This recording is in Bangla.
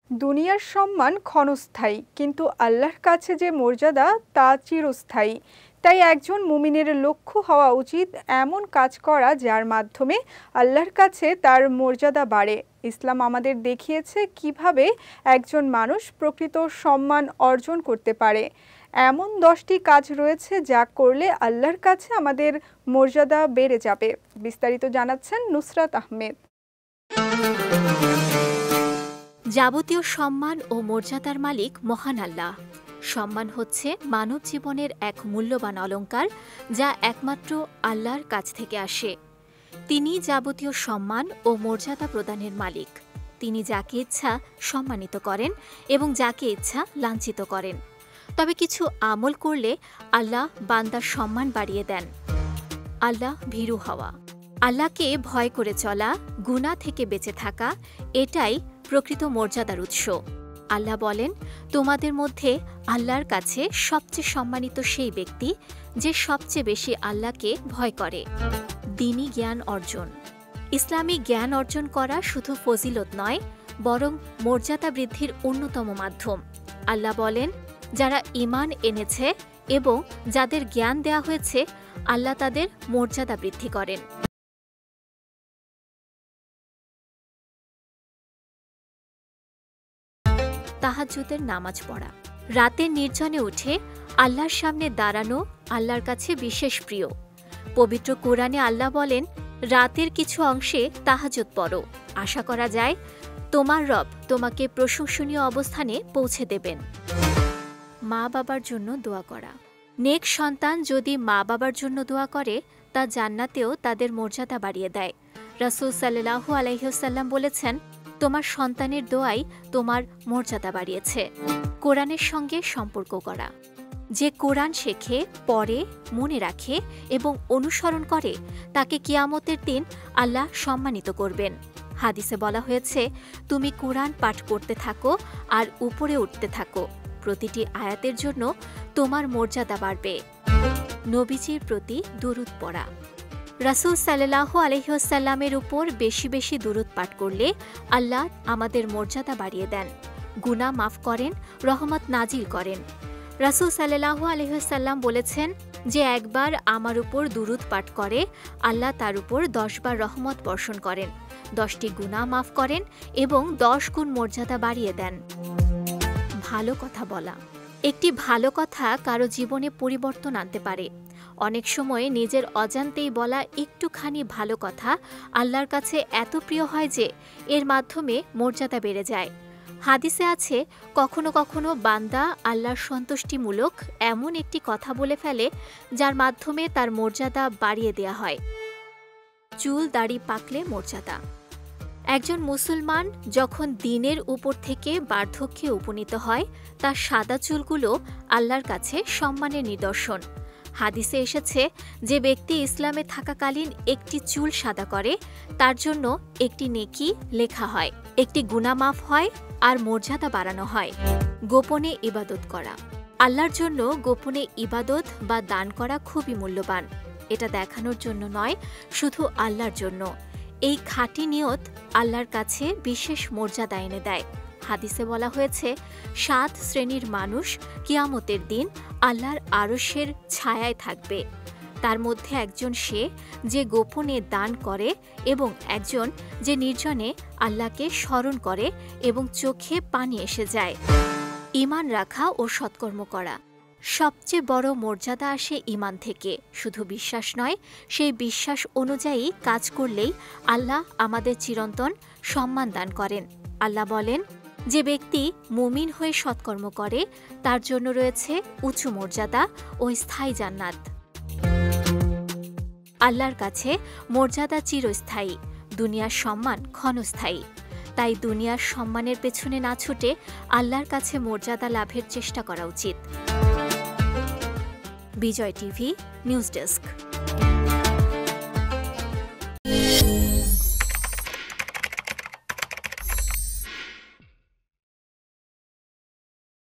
দুনিয়ার সম্মান ক্ষণস্থায়ী, কিন্তু আল্লাহর কাছে যে মর্যাদা তা চিরস্থায়ী। তাই একজন মুমিনের লক্ষ্য হওয়া উচিত এমন কাজ করা যার মাধ্যমে আল্লাহর কাছে তার মর্যাদা বাড়ে। ইসলাম আমাদের দেখিয়েছে কিভাবে একজন মানুষ প্রকৃত সম্মান অর্জন করতে পারে। এমন 10টি কাজ রয়েছে যা করলে আল্লাহর কাছে আমাদের মর্যাদা বেড়ে যাবে। বিস্তারিত জানাচ্ছেন নুসরাত আহমেদ। যাবতীয় সম্মান ও মর্যাদার মালিক মহান আল্লাহ। সম্মান হচ্ছে মানব জীবনের এক মূল্যবান অলংকার, যা একমাত্র আল্লাহর কাছ থেকে আসে। তিনি যাবতীয় সম্মান ও মর্যাদা প্রদানের মালিক। তিনি যাকে ইচ্ছা সম্মানিত করেন এবং যাকে ইচ্ছা লাঞ্ছিত করেন। তবে কিছু আমল করলে আল্লাহ বান্দার সম্মান বাড়িয়ে দেন। আল্লাহ ভীরু হওয়া, আল্লাহকে ভয় করে চলা, গুনাহ থেকে বেঁচে থাকা, এটাই প্রকৃত মর্যাদার উৎস। আল্লাহ বলেন, তোমাদের মধ্যে আল্লাহর কাছে সবচেয়ে সম্মানিত সেই ব্যক্তি যে সবচেয়ে বেশি আল্লাহকে ভয় করে। দ্বীনি জ্ঞান অর্জন, ইসলামী জ্ঞান অর্জন করা শুধু ফজিলত নয়, বরং মর্যাদা বৃদ্ধির অন্যতম মাধ্যম। আল্লাহ বলেন, যারা ঈমান এনেছে এবং যাদের জ্ঞান দেয়া হয়েছে, আল্লাহ তাদের মর্যাদা বৃদ্ধি করেন। তাহাজ্জুদের নামাজ পড়া, রাতের নির্জনে উঠে আল্লাহর সামনে দাঁড়ানো আল্লাহর কাছে বিশেষ প্রিয়। পবিত্র কোরআনে আল্লাহ বলেন, রাতের কিছু অংশে তাহাজ্জুদ পড়ো, আশা করা যায় তোমার রব তোমাকে প্রশংসনীয় অবস্থানে পৌঁছে দেবেন। মা বাবার জন্য দোয়া করা, নেক সন্তান যদি মা বাবার জন্য দোয়া করে, তা জান্নাতেও তাদের মর্যাদা বাড়িয়ে দেয়। রাসূল সাল্লাল্লাহু আলাইহি ওয়াসাল্লাম বলেছেন, তোমার সন্তানের দোয়াই তোমার মর্যাদা বাড়িয়েছে। কোরআনের সঙ্গে সম্পর্ক করা, যে কোরআন শেখে, পড়ে, মনে রাখে এবং অনুসরণ করে, তাকে কিয়ামতের দিন আল্লাহ সম্মানিত করবেন। হাদিসে বলা হয়েছে, তুমি কোরআন পাঠ করতে থাকো আর উপরে উঠতে থাকো, প্রতিটি আয়াতের জন্য তোমার মর্যাদা বাড়বে। নবীজির প্রতি দুরূদ পড়া, রাসূল সাল্লাল্লাহু আলাইহি ওয়াসাল্লামের উপর বেশি বেশি দুরূদ পাঠ করলে আল্লাহ আমাদের মর্যাদা বাড়িয়ে দেন, গুনাহ মাফ করেন, রহমত নাজিল করেন। রাসূল সাল্লাল্লাহু আলাইহি ওয়াসাল্লাম বলেছেন, যে একবার আমার উপর দুরূদ পাঠ করে, আল্লাহ তার উপর 10 বার রহমত বর্ষণ করেন, 10টি গুনাহ মাফ করেন এবং 10 গুণ মর্যাদা বাড়িয়ে দেন। ভালো কথা বলা, একটি ভালো কথা কারো জীবনে পরিবর্তন আনতে পারে। অনেক সময় নিজের অজান্তেই বলা একটুখানি ভালো কথা আল্লাহর কাছে এত প্রিয় হয় যে এর মাধ্যমে মর্যাদা বেড়ে যায়। হাদিসে আছে, কখনো কখনো বান্দা আল্লাহর সন্তুষ্টিমূলক এমন একটি কথা বলে ফেলে যার মাধ্যমে তার মর্যাদা বাড়িয়ে দেয়া হয়। চুল দাড়ি পাকলে মর্যাদা, একজন মুসলমান যখন দিনের উপর থেকে বার্ধক্যে উপনীত হয়, তার সাদা চুলগুলো আল্লাহর কাছে সম্মানের নিদর্শন। হাদিসে এসেছে, যে ব্যক্তি ইসলামে থাকাকালীন একটি চুল সাদা করে, তার জন্য একটি নেকি লেখা হয়, একটি গুনাহ মাফ হয় আর মর্যাদা বাড়ানো হয়। গোপনে ইবাদত করা, আল্লাহর জন্য গোপনে ইবাদত বা দান করা খুবই মূল্যবান। এটা দেখানোর জন্য নয়, শুধু আল্লাহর জন্য। এই খাঁটি নিয়ত আল্লাহর কাছে বিশেষ মর্যাদা এনে দেয়। হাদিসে বলা হয়েছে, 7 শ্রেণীর মানুষ কিয়ামতের দিন আল্লাহর আরশের ছায়ায় থাকবে। তার মধ্যে একজন সে যে গোপনে দান করে এবং একজন যে নির্জনে আল্লাহকে স্মরণ করে এবং চোখে পানি এসে যায়। ঈমান রাখা ও সৎকর্ম করা, সবচেয়ে বড় মর্যাদা আসে ঈমান থেকে। শুধু বিশ্বাস নয়, সেই বিশ্বাস অনুযায়ী কাজ করলেই আল্লাহ আমাদের চিরন্তন সম্মান দান করেন। আল্লাহ বলেন, যে ব্যক্তি মুমিন হয়ে সৎকর্ম করে, তার জন্য রয়েছে উঁচু মর্যাদা ও স্থায়ী জান্নাত। আল্লাহর কাছে মর্যাদা চিরস্থায়ী, দুনিয়ার সম্মান ক্ষণস্থায়ী। তাই দুনিয়ার সম্মানের পেছনে না ছুটে আল্লাহর কাছে মর্যাদা লাভের চেষ্টা করা উচিত। বিজয় টিভি নিউজ ডেস্ক।